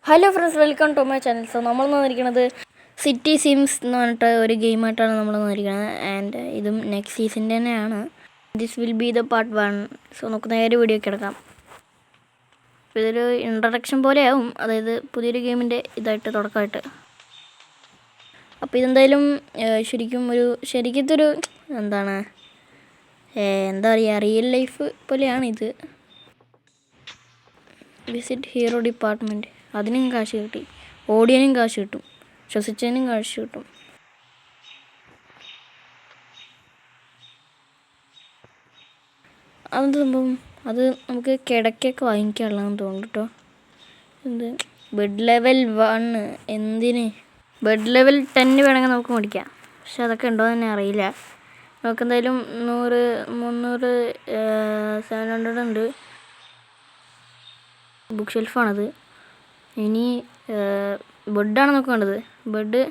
Hello friends, welcome to my channel. So നമ്മൾ വന്നിരിക്കുന്നത് city sims എന്ന് പറഞ്ഞിട്ട് ഒരു ഗെയിമായിട്ടാണ് നമ്മൾ വന്നിരിക്കുന്നത്. ആൻഡ് ഇതും നെക്സ്റ്റ് സീസണിൻ്റെ തന്നെയാണ്. This will be the part 1. So നമുക്ക് നേരെ വീഡിയോ ഒക്കെ എടുക്കാം. അപ്പോൾ ഇതൊരു ഇൻട്രഡക്ഷൻ പോലെയാവും, അതായത് പുതിയൊരു ഗെയിമിൻ്റെ ഇതായിട്ട് തുടക്കമായിട്ട്. അപ്പോൾ ഇതെന്തായാലും ശരിക്കത്തൊരു എന്താ പറയുക, റിയൽ ലൈഫ് പോലെയാണ് ഇത്. വിസിറ്റ് ഹീറോ ഡിപ്പാർട്ട്മെൻറ്റ്, അതിനും കാശ് കിട്ടി, ഓടിയനും കാശ് കിട്ടും, ശ്വസിച്ചതിനും കാശ് കിട്ടും. അതെന്ത് സംഭവം? അത് നമുക്ക് കിടക്കൊക്കെ വാങ്ങിക്കാനുള്ളതെന്ന് തോന്നുന്നു കേട്ടോ. എന്ത് ബെഡ് ലെവൽ 1? എന്തിന്? ബെഡ് ലെവൽ 10 വേണമെങ്കിൽ നമുക്ക് മേടിക്കാം, പക്ഷെ അതൊക്കെ ഉണ്ടോ എന്ന് തന്നെ അറിയില്ല. നമുക്ക് എന്തായാലും 100, 300, 700 ഉണ്ട്. ബുക്ക് ഷെൽഫാണത്. ഇനി ബെഡാണ് നമുക്ക് വേണ്ടത്. ബെഡ്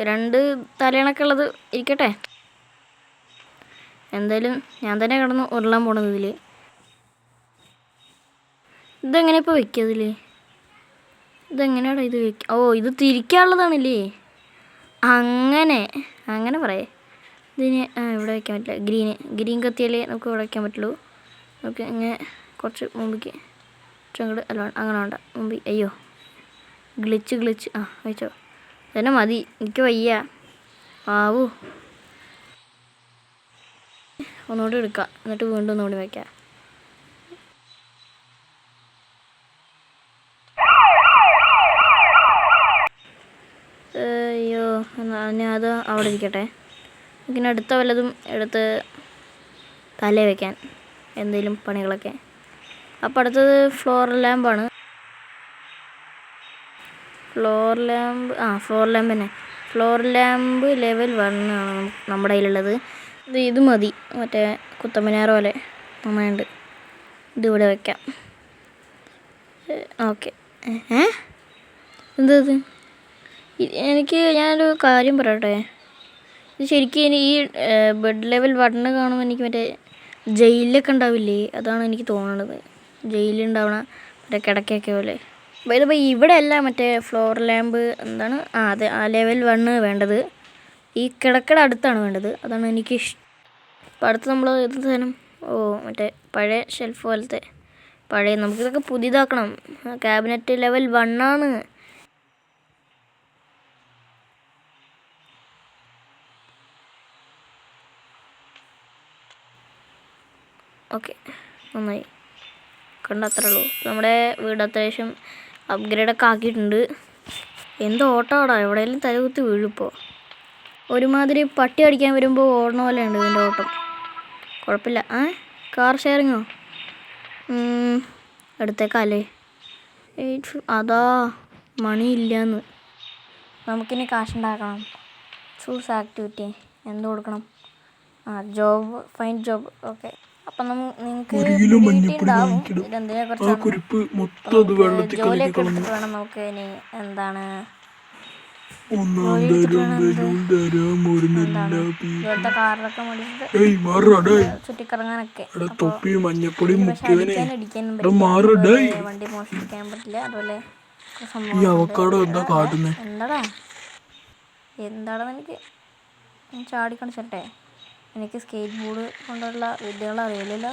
2 തലയണൊക്കെ ഉള്ളത് ഇരിക്കട്ടെ. എന്തായാലും ഞാൻ തന്നെ കിടന്ന് ഉരുളാൻ പോണത് ഇതിൽ. ഇതെങ്ങനെ ഇപ്പോൾ വെക്കുക? ഇതെങ്ങനെയാണ് ഇത് വെക്കുക? ഓ, ഇത് തിരിക്കാനുള്ളതാണല്ലേ. അങ്ങനെ പറയേ. ഇതിന് ഇവിടെ വയ്ക്കാൻ പറ്റില്ല. ഗ്രീൻ കത്തിയാലേ നമുക്ക് ഇവിടെ വയ്ക്കാൻ പറ്റുള്ളൂ. നമുക്ക് ഇങ്ങനെ കുറച്ച് മുമ്പിക്ക് അങ്ങോട്ട്, അല്ല അങ്ങനെ വേണ്ട, മുമ്പിൽ. അയ്യോ, ഗ്ലിച്ച് വെച്ചോ. തന്നെ മതി, എനിക്ക് വയ്യ. ആവൂ, ഒന്നുകൂടി എടുക്കാം, എന്നിട്ട് വീണ്ടും ഒന്നുകൂടി വയ്ക്കാം. അയ്യോ, ഞാൻ അത് അവിടെ ഇരിക്കട്ടെ. ഇങ്ങനെ അടുത്ത വല്ലതും എടുത്ത് തലേ വയ്ക്കാൻ, എന്തെങ്കിലും പണികളൊക്കെ. അപ്പോൾ അടുത്തത് ഫ്ലോർ ലാമ്പാണ്. ഫ്ലോർ ലാമ്പ് തന്നെ. ഫ്ലോർ ലാമ്പ് ലെവൽ 1 ആണ് നമ്മുടെ കയ്യിലുള്ളത്. ഇത് മതി, മറ്റേ കുത്തമ്പനാറ് പോലെ നന്നായിട്ടുണ്ട്. ഇതിവിടെ വയ്ക്കാം. ഓക്കെ. എന്തത്? ഞാനൊരു കാര്യം പറയട്ടെ. ഇത് ശരിക്കും ഈ ബെഡ് ലെവൽ 1 കാണുമ്പോൾ എനിക്ക് മറ്റേ ജയിലിലൊക്കെ ഉണ്ടാവില്ലേ, അതാണ് എനിക്ക് തോന്നുന്നത്. ജയിലുണ്ടാവണ മറ്റേ കിടക്കയൊക്കെ പോലെ. അപ്പോൾ ഇവിടെ അല്ല മറ്റേ ഫ്ലോർ ലാമ്പ് എന്താണ്, അതെ, ആ ലെവൽ 1 വേണ്ടത്. ഈ കിടക്കയുടെ അടുത്താണ് വേണ്ടത്, അതാണ് എനിക്കിഷ്ടം. അപ്പോൾ അടുത്ത് നമ്മൾ ഏത് സാധനം? ഓ, മറ്റേ പഴയ ഷെൽഫ് പോലത്തെ നമുക്കിതൊക്കെ പുതിയതാക്കണം. ക്യാബിനറ്റ് ലെവൽ 1 ആണ്. ഓക്കെ, നന്നായി. അത്രേ ഉള്ളൂ. നമ്മുടെ വീട് അത്യാവശ്യം അപ്ഗ്രേഡൊക്കെ ആക്കിയിട്ടുണ്ട്. എന്തോ ഓട്ടോടാ, എവിടെയെങ്കിലും തലകുത്തി വീഴിപ്പോൾ. ഒരുമാതിരി പട്ടി അടിക്കാൻ വരുമ്പോൾ ഓടണ പോലെ ഉണ്ട് ഇതിൻ്റെ ഓട്ടം. കുഴപ്പമില്ല. കാർ ഷെയറിങ്ങോ? എടുത്തേക്കല്ലേ. അതാ മണിയില്ലയെന്ന്. നമുക്കിനി കാശുണ്ടാക്കണം. Choose activity. എന്ത് കൊടുക്കണം? Find job. ഓക്കെ. അപ്പം നിങ്ങൾക്ക് ഇതെന്തിനെ കുറിച്ചാണ്? ജോലിയൊക്കെ എടുത്തിട്ട് വേണം നമുക്ക് ഇനി എന്താണ് ഇവിടുത്തെ കാറിലൊക്കെ മേടിച്ചിട്ട് ചുറ്റിക്കറങ്ങാനൊക്കെ. വണ്ടി മോഷ്ടിക്കാൻ പറ്റില്ല, അതുപോലെ എന്താടാ എനിക്ക് ചാടിക്കളിച്ചട്ടെ. എനിക്ക് സ്കേറ്റ് ബോർഡ് കൊണ്ടുള്ള വിദ്യകൾ അറിയില്ലല്ലോ.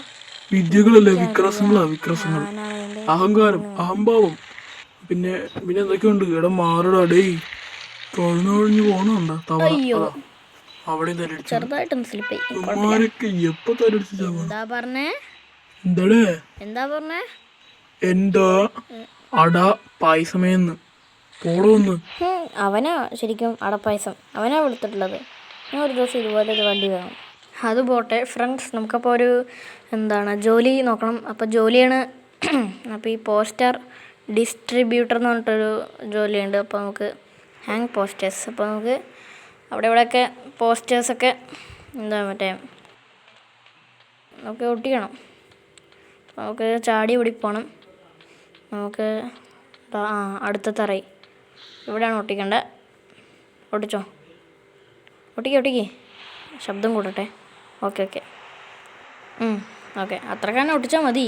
വിദ്യകളല്ല, വിക്രസങ്ങൾ. അഹങ്കാരം, അഹംഭാവം, പിന്നെ എന്തൊക്കെയുണ്ട്. ഇവിടെ മാറടാ ഡേ. തൊഴിഞ്ഞു പോണുണ്ടോ? അവിടെ ചെറുതായിട്ടൊന്ന് സ്ലിപ്പായി. എപ്പോ തലടിച്ചു? എന്താ അട പായസമേന്ന് പോടോന്ന്. അവനാ ശരിക്കും അടപ്പായസം, അവനാ വിളിച്ചിട്ടുള്ളത്. ഞാൻ ഒരു ദിവസം ഇതുപോലെ ഒരു വണ്ടി വേണം. അത് പോട്ടെ ഫ്രണ്ട്സ്, നമുക്കപ്പോൾ ഒരു ജോലി നോക്കണം. അപ്പോൾ ജോലിയാണ്. അപ്പോൾ ഈ പോസ്റ്റർ ഡിസ്ട്രിബ്യൂട്ടർ എന്ന് പറഞ്ഞിട്ടൊരു ജോലിയുണ്ട്. അപ്പോൾ നമുക്ക് ഹാങ് പോസ്റ്റേഴ്സ്. അപ്പോൾ നമുക്ക് ഇവിടെയൊക്കെ പോസ്റ്റേഴ്സൊക്കെ മറ്റേ നമുക്ക് ഒട്ടിക്കണം. നമുക്ക് ചാടി ഓടി പോകണം. നമുക്ക് അടുത്ത തറയിൽ ഇവിടെയാണ് ഒട്ടിക്കേണ്ടത്. ഒട്ടിച്ചോ, ഒട്ടിക്ക്. ശബ്ദം കൂടട്ടെ. ഓക്കെ. അത്രക്കാന്നെ ഒട്ടിച്ചാൽ മതി.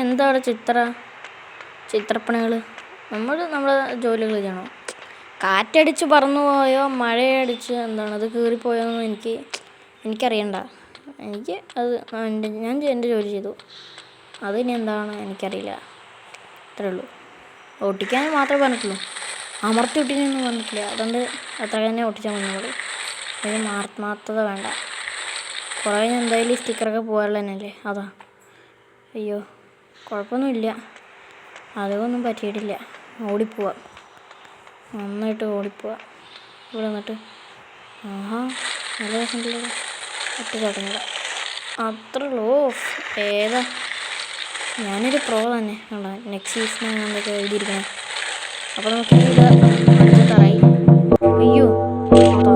എന്താ അവിടെ ചിത്രപ്പണികൾ? നമ്മുടെ ജോലികൾ ചെയ്യണം. കാറ്റടിച്ച് പറന്നു പോയോ മഴയടിച്ച് എന്താണ് അത് കീറിപ്പോയോന്നും എനിക്കറിയണ്ട. എനിക്ക് അത് ഞാൻ എൻ്റെ ജോലി ചെയ്തു. അതിനി എന്താണ് എനിക്കറിയില്ല. അത്രേ ഉള്ളൂ. ഒട്ടിക്കാൻ മാത്രമേ പറഞ്ഞിട്ടുള്ളൂ, അമർത്തി ഒട്ടിക്കാനൊന്നും പറഞ്ഞിട്ടില്ല. അതുകൊണ്ട് അത്ര തന്നെ ഒട്ടിച്ചാൽ മതി. നമ്മൾ അതിന് ആത്മാർത്ഥത വേണ്ട. കുറേ എന്തായാലും സ്റ്റിക്കറൊക്കെ പോകാനുള്ള തന്നെയല്ലേ. അതാ. അയ്യോ കുഴപ്പമൊന്നുമില്ല, അതൊന്നും പറ്റിയിട്ടില്ല. ഓടിപ്പോവാം, നന്നായിട്ട് ഓടിപ്പോവാം. ഇവിടെ വന്നിട്ട് ആഹാ നല്ല രസമുണ്ടല്ലോ. ഒറ്റ തുടങ്ങില്ല, അത്രേ ഉള്ളൂ. ഏതാ ഞാനൊരു പ്രോ തന്നെ. നെക്സ്റ്റ് സീസൺ എന്തൊക്കെ എഴുതിയിരിക്കണേ. അപ്പോൾ നമുക്ക് ഇത് അടുത്ത തറയി. അയ്യോ അതോ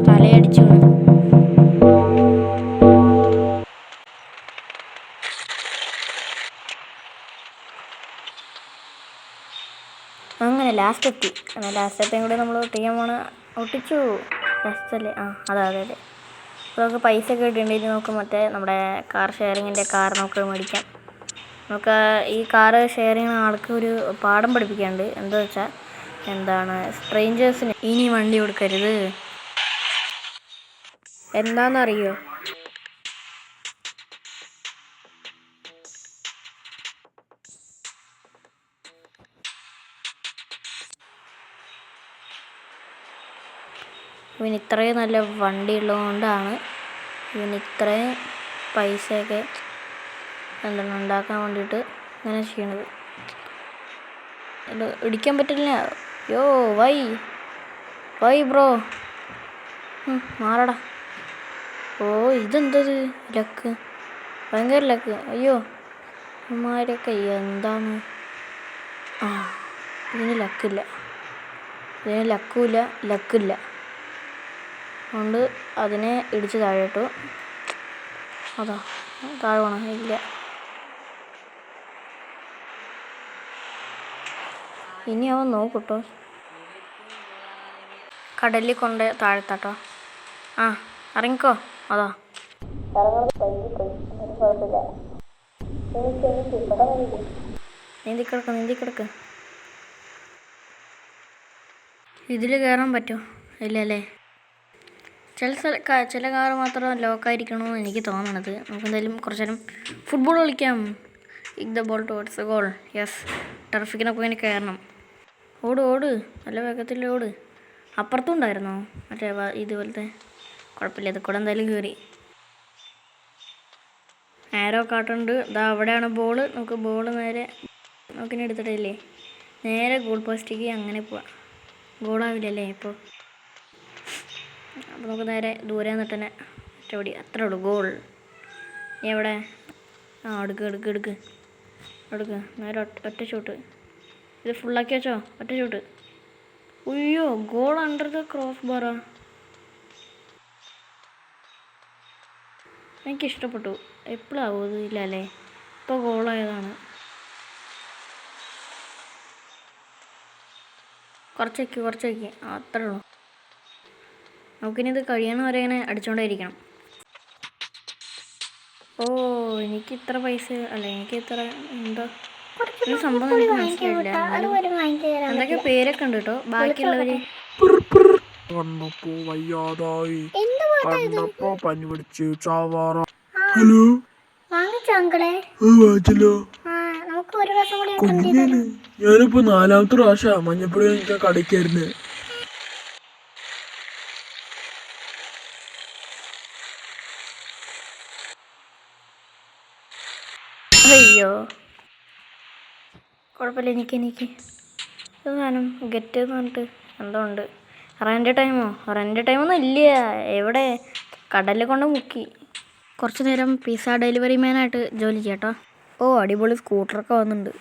തലയടിച്ചു വീണു. അങ്ങനെ ലാസ്റ്റ് എത്തി. ലാസ്റ്റത്തെയും കൂടെ നമ്മൾ ഒട്ടിക്കാൻ ഒട്ടിച്ചു. ലാസ്റ്റല്ലേ? അതെ. അപ്പോൾ നമുക്ക് പൈസ ഒക്കെ ഇട്ടിട്ടുണ്ടെങ്കിൽ നമുക്ക് മറ്റേ നമ്മുടെ കാർ ഷെയറിങ്ങിൻ്റെ കാർ നമുക്ക് മേടിക്കാം. നമുക്ക് ഈ കാറ് ഷെയർ ചെയ്യുന്ന ആൾക്ക് ഒരു പാഠം പഠിപ്പിക്കാനുണ്ട്. എന്താ വെച്ചാൽ എന്താണ്, സ്ട്രേഞ്ചേഴ്സിന് ഇനി വണ്ടി കൊടുക്കരുത്. എന്താണെന്നറിയോ? ഇവന് ഇത്രയും നല്ല വണ്ടി ഉള്ളതുകൊണ്ടാണ് ഇവന് ഇത്രയും പൈസയൊക്കെ എന്താണ് ഉണ്ടാക്കാൻ വേണ്ടിയിട്ട് ഇങ്ങനെ ചെയ്യണത്. ഇടിക്കാൻ പറ്റില്ല. യോ വൈ ബ്രോ, മാറടാ. ഓ ഇതെന്തത് ലക്ക്, ഭയങ്കര ലക്ക്. അയ്യോ അമ്മമാരൊക്കെ എന്താണ്. ഇതിന് ലക്കില്ല, ഇതിന് ലക്കില്ല. അതുകൊണ്ട് അതിനെ ഇടിച്ച് താഴെ ഇട്ടു. അതാ താഴെ വേണം. ഇല്ല, ഇനി അവൻ നോക്കൂട്ടോ. കടലിൽ കൊണ്ട് താഴ്ത്താട്ടോ. ഇറങ്ങിക്കോ. അതാ നീന്തിക്കിടക്ക്. ഇതിൽ കയറാൻ പറ്റുമോ? ഇല്ലല്ലേ. ചില കാറ് മാത്രം ലോക്കായിരിക്കണമെന്ന് എനിക്ക് തോന്നണത്. നമുക്ക് എന്തായാലും കുറച്ച് നേരം ഫുട്ബോൾ കളിക്കാം. Kick the ball towards the goal. Yes, ടർഫിക്കിനൊപ്പം ഇങ്ങനെ കയറണം. ഓട് നല്ല വേഗത്തിൽ ഓട്. അപ്പുറത്തും ഉണ്ടായിരുന്നോ മറ്റേ ഇതുപോലത്തെ? കുഴപ്പമില്ല, ഇത് കൂടെ എന്തായാലും കയറി. ആരോ കാട്ടുണ്ട്. ഇതാ അവിടെയാണ് ബോള്. നമുക്ക് ബോള് നേരെ നമുക്കിനി എടുത്തിട്ടില്ലേ, നേരെ ഗോൾ പോസ്റ്റിലേക്ക് അങ്ങനെ പോവാം. ഗോളാവില്ലല്ലേ ഇപ്പോൾ. അപ്പോൾ നമുക്ക് നേരെ ദൂരെ നിന്നിട്ട് തന്നെ ഒറ്റപടി. അത്രേ ഉള്ളൂ, ഗോൾ. എവിടെ? എടുക്ക് നേരെ ഒറ്റ ഷൂട്ട്. ഇത് ഫുള്ളാക്കി വെച്ചോ, ഒറ്റ ഷൂട്ട്. ഉയ്യോ, ഗോൾ അണ്ടർ ദ ക്രോസ് ബാറാ. എനിക്കിഷ്ടപ്പെട്ടു. എപ്പോഴാവും ഇത്? ഇല്ല അല്ലേ, ഇപ്പോൾ ഗോളായതാണ്. കുറച്ചേക്ക് അത്രേ ഉള്ളൂ. നമുക്കിനി ഇത് കഴിയണ വരെ ഇങ്ങനെ അടിച്ചുകൊണ്ടേയിരിക്കണം. എനിക്ക് ഇത്ര പൈസ അല്ല, എനിക്ക് ഇത്ര എന്താ സംഭവം എനിക്ക് മനസ്സിലായില്ല. എന്തൊക്കെ പേരൊക്കെ ഉണ്ട് കേട്ടോ ബാക്കിയുള്ളവര്. കണ്ടപ്പോ വയ്യാതായി, കണ്ടപ്പോ പനി പിടിച്ച് ചാവാറ. ഹലോ വാങ്ങിച്ചല്ലോ. ഞാനിപ്പോ 4ാമത്തെ പ്രാവശ്യം മഞ്ഞപ്പൊടി വാങ്ങിക്കാൻ കടയ്ക്കായിരുന്നു. അയ്യോ കുഴപ്പമില്ല. എനിക്ക് സാധനം ഗെറ്റ് എന്ന് പറഞ്ഞിട്ട് എന്തോ ഉണ്ട്. റെൻ്റ് ടൈമൊന്നും ഇല്ല. എവിടെ? കടലിൽ കൊണ്ട് മുക്കി. കുറച്ച് നേരം പിസ്സ ഡെലിവറി മാനായിട്ട് ജോലി ചെയ്യാട്ടോ. അടിപൊളി സ്കൂട്ടറൊക്കെ വന്നിട്ടുണ്ട്.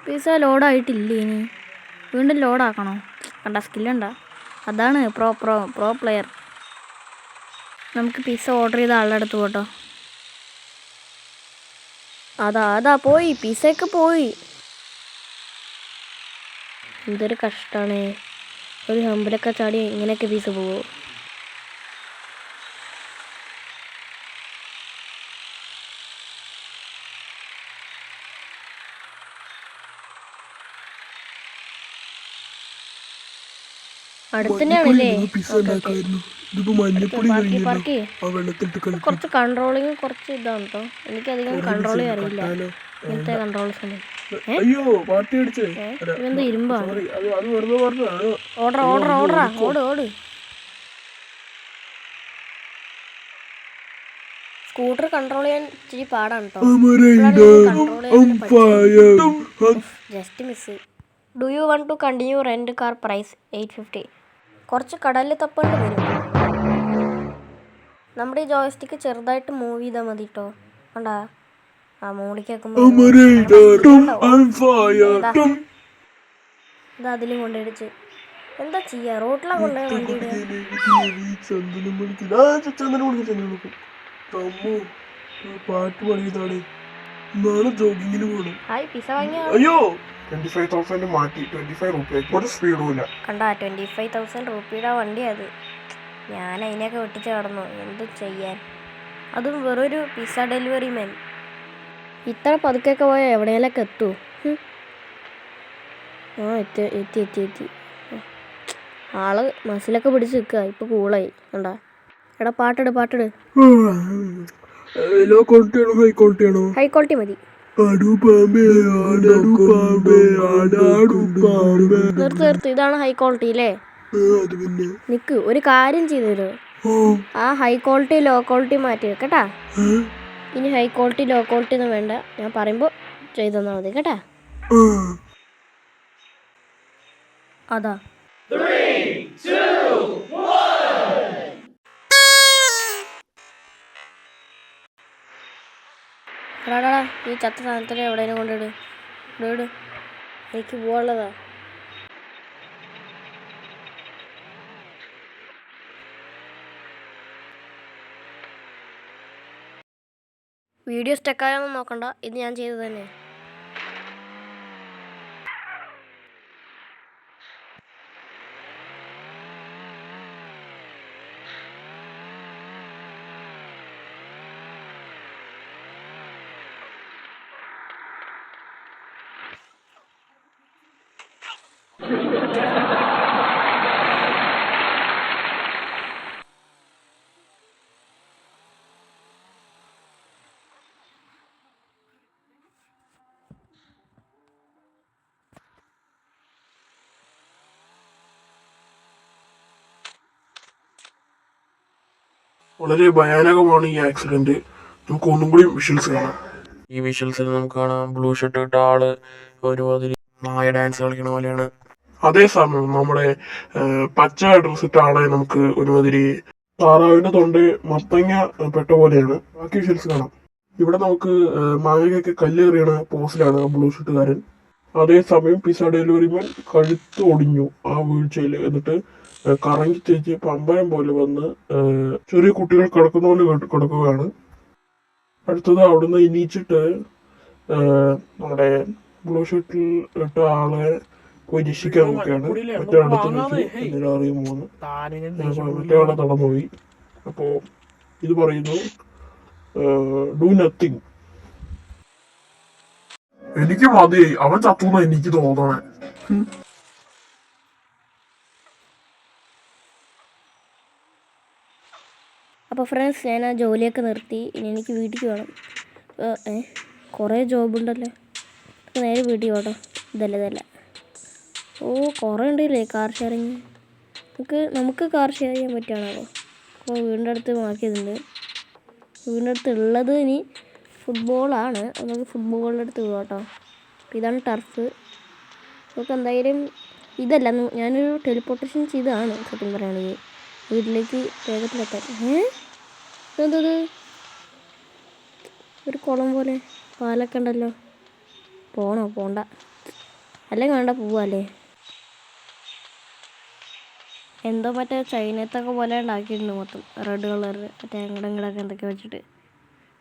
പിസ്സ ലോഡായിട്ടില്ലേ? ഇനി വീണ്ടും ലോഡാക്കണോ? കണ്ട സ്കില്ലുണ്ട. അതാണ് പ്രോ പ്ലെയർ. നമുക്ക് പിസ്സ ഓർഡർ ചെയ്ത ആളുടെ അടുത്ത് പോട്ടോ. അതാ പോയി, പിസ്സയൊക്കെ പോയി. എന്തൊരു കഷ്ടമാണ്. ഒരു ഹമ്പിലൊക്കെ ചാടി ഇങ്ങനെയൊക്കെ പിസ്സ പോവോ? അടുത്ത് തന്നെയാണല്ലേ? Pizza okay okay. ഉണ്ടാക്കായിരുന്നു. ഇതിപ്പോ മഞ്ഞപ്പൊടി പാർക്കി കഴിഞ്ഞല്ലോ. പാർക്കി. ആ വെള്ളത്തിലിട്ട് കളിക്കും. കുറച്ച് കൺട്രോളിങ് കുറച്ച് ഇതാണ് കേട്ടോ. എനിക്കധികം കൺട്രോൾ ചെയ്യാൻ അറിയില്ല കട്ടാലോ? ഇങ്ങനത്തെ കൺട്രോൾസ് ഒന്നും. അയ്യോ പാർട്ടി അടിച്ചേ. ഇതെന്താ ഇരുമ്പാണ്? സോറി, അത് വെറുതെ പറഞ്ഞു. ഓർഡർ ഓർഡർ ഓർഡറാ, ഓട് ഓട്. സ്കൂട്ടർ കൺട്രോൾ ചെയ്യാൻ ഇച്ചിരി പാടാണ് കേട്ടോ. കൺട്രോൾ ചെയ്യാൻ just miss. Do you want to continue rent car price 850. കുറച്ച് കടലിൽ തപ്പേണ്ടി വരും. നമ്മുടെ ഈ ജോയ്സ്റ്റിക്ക് ചെറുതായിട്ട് മൂവ് ചെയ്താൽ മതി കേട്ടോ. കണ്ടാ ആ മോളിക്കൊക്കെ ഇത് അതിലും കൊണ്ടിടിച്ച് എന്താ ചെയ്യാ? റോട്ടിലാ കൊണ്ടുപോയ വണ്ടിയുടെ പാട്ട് പാടിയതാണ്. നാളെ ജോഗിങ്ങിന് പോകണം. ഹായ് പിസ വാങ്ങിയ അയ്യോ 25,000 മാറ്റി 25 റുപ്യക്ക് ഒരു സ്പീഡും ഇല്ല. കണ്ടാ 25,000 റുപ്പിയുടെ വണ്ടി അത്. ഞാൻ അതിനെയൊക്കെ വെട്ടിച്ച് കടന്നു. എന്ത് ചെയ്യാൻ? അതും വെറൊരു പിസ്സ ഡെലിവറി മാൻ. ഇത്ര പതുക്കെയൊക്കെ പോയാൽ എവിടെയെങ്കിലൊക്കെ എത്തൂ. ആ എത്തി എത്തി എത്തി എത്തി. ആള് മസിലൊക്കെ പിടിച്ച് നിൽക്കുക. ഇപ്പം കൂളായി. കണ്ടാ എടാ പാട്ടിട് പാട്ടിട്. ലോ ക്വാളിറ്റി ആണോ ഹൈ ക്വാളിറ്റി ആണോ? ഹൈ ക്വാളിറ്റി മതി. നിർത്ത്. ഇതാണ് ഹൈ ക്വാളിറ്റി അല്ലേ? നിക്ക് ഒരു കാര്യം ചെയ്തു തരുമോ? ആ ഹൈ ക്വാളിറ്റി ലോ ക്വാളിറ്റി മാറ്റി കേട്ടാ. ഇനി ഹൈ ക്വാളിറ്റി ലോ ക്വാളിറ്റി ഒന്നും വേണ്ട. ഞാൻ പറയുമ്പോൾ ചെയ്തു തന്നാൽ മതി കേട്ടാ. അതാ എടാടാ ഈ ചത്ത സാധനത്തിന് എവിടെയും കൊണ്ടിട്. ഇട് എനിക്ക് പോവാനുള്ളതാ. വീഡിയോ സ്റ്റക്കായൊന്നും നോക്കണ്ട. ഇത് ഞാൻ ചെയ്തത് തന്നെ. വളരെ ഭയാനകമാണ് ഈ ആക്സിഡന്റ്. നമുക്ക് ഒന്നും കൂടി വിഷ്വൽസ് കാണാം. ഈ വിഷ്വൽസിൽ നമുക്ക് കാണാം ബ്ലൂ ഷർട്ട് ഇട്ട ആള് ഒരുമാതിരി നായ ഡാൻസ് കളിക്കണ പോലെയാണ്. അതേസമയം നമ്മുടെ പച്ച ഡ്രസ് ഇട്ട ആളെ നമുക്ക് ഒരുമാതിരി താറാവിന്റെ തൊണ്ട മത്തങ്ങ പെട്ട പോലെയാണ്. ബാക്കി വിഷ്വൽസ് കാണാം. ഇവിടെ നമുക്ക് മായകൊക്കെ കല്ലെറിയണ പോസിലാണ് ബ്ലൂ ഷർട്ടുകാരൻ. അതേസമയം പിസ്സ ഡെലിവറി മാൻ കഴുത്ത് ഒടിഞ്ഞു ആ വീഴ്ചയിൽ. എന്നിട്ട് കറങ്ങി തേച്ച് പമ്പരം പോലെ വന്ന് ചെറിയ കുട്ടികൾ കിടക്കുന്ന പോലെ കിടക്കുകയാണ്. അടുത്തത് അവിടുന്ന് എണീച്ചിട്ട് നമ്മുടെ ബ്ലൂ ഷർട്ടിൽ ഇട്ട ആളെ പോയി രക്ഷിക്കാൻ നോക്കുകയാണ്. മറ്റേ അറിയും മൂന്ന് മറ്റേ ആളെ തടന്നുപോയി. അപ്പോ ഇത് പറയുന്നു ഡു നത്തിങ്. എനിക്ക് മതിയായി. അവൻ ചത്തുന്ന എനിക്ക് തോന്നണേ. അപ്പോൾ ഫ്രണ്ട്സ് ഞാൻ ആ ജോലിയൊക്കെ നിർത്തി. ഇനി എനിക്ക് വീട്ടിലേക്ക് വേണം. കുറേ ജോബുണ്ടല്ലോ. നേരെ വീട്ടിൽ പോട്ടോ. ഇതല്ല ഓ കുറേ ഉണ്ടല്ലേ കാർ ഷെയറിങ്. നമുക്ക് കാർ ഷെയർ ചെയ്യാൻ പറ്റുകയാണല്ലോ. അപ്പോൾ വീടിൻ്റെ അടുത്ത് മാർക്കിയതുണ്ട്. വീടിൻ്റെ അടുത്ത് ഉള്ളത് ഇനി ഫുട്ബോളാണ്. നമുക്ക് ഫുട്ബോളിൻ്റെ അടുത്ത് പോകാം കേട്ടോ. അപ്പോൾ ഇതാണ് ടർഫ്. നമുക്ക് എന്തായാലും ഇതല്ല, ഞാനൊരു ടെലിപ്പോർട്ടേഷൻ ചെയ്തതാണ് സത്യം പറയുകയാണെങ്കിൽ വീട്ടിലേക്ക് വേഗത്തിലെത്താൻ. എന്തത് ഒരു കുളം പോലെ പാലൊക്കെ ഉണ്ടല്ലോ. പോണ്ട അല്ലെങ്കിൽ വേണ്ട പോവല്ലേ. എന്തോ മറ്റേ ചൈനത്തൊക്കെ പോലെ ഉണ്ടാക്കിയിട്ടുണ്ട് മൊത്തം റെഡ് കളറിൽ മറ്റേ ഇങ്ങടൊക്കെ എന്തൊക്കെ വെച്ചിട്ട്.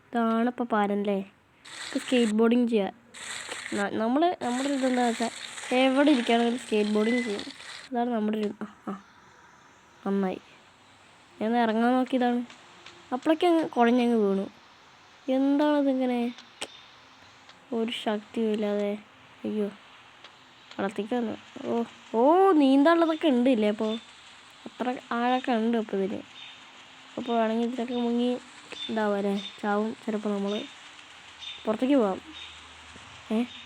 ഇതാണ് ഇപ്പോൾ പാലല്ലേ. സ്കേറ്റ് ബോർഡിങ് ചെയ്യാം. നമ്മുടെ ഇതെന്താ വെച്ചാൽ എവിടെ ഇരിക്കുകയാണെങ്കിലും സ്കേറ്റ് ബോർഡിങ് ചെയ്യും. അതാണ് നമ്മുടെ ഒരു നന്നായി. ഞാൻ ഇറങ്ങാൻ നോക്കിയതാണ്. അപ്പോഴേക്കങ്ങ് കുഴഞ്ഞങ്ങ് വീണു. എന്താണതിങ്ങനെ ഒരു ശക്തിയുമില്ലാതെ. അയ്യോ വളർത്തിക്ക് വന്നു. ഓ നീന്താനുള്ളതൊക്കെ ഉണ്ട് ഇല്ലേ അപ്പോൾ. അത്ര ആഴൊക്കെ ഉണ്ട് അപ്പോൾ ഇതിന്. അപ്പോൾ വേണമെങ്കിൽ ഇതിലൊക്കെ മുങ്ങി ഇതാവുമല്ലേ, ചാവും ചിലപ്പോൾ. നമ്മൾ പുറത്തേക്ക് പോവാം.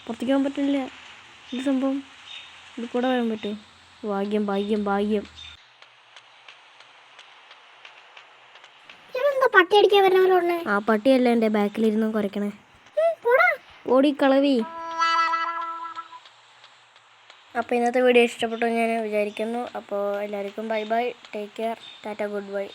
പുറത്തേക്ക് പോകാൻ പറ്റില്ല. ഇത് സംഭവം ഇത് കൂടെ വരാൻ പറ്റും. ഭാഗ്യം ഭാഗ്യം ഭാഗ്യം. പട്ടി അടിക്കാൻ വരുന്നവരോട്. ആ പട്ടിയല്ല എൻ്റെ ബാക്കിലിരുന്ന് കുരയ്ക്കണേ. ഓടി കളവി. അപ്പോൾ ഇന്നത്തെ വീഡിയോ ഇഷ്ടപ്പെട്ടു ഞാൻ വിചാരിക്കുന്നു. അപ്പോൾ എല്ലാവർക്കും bye bye, take care, Tata, good bye.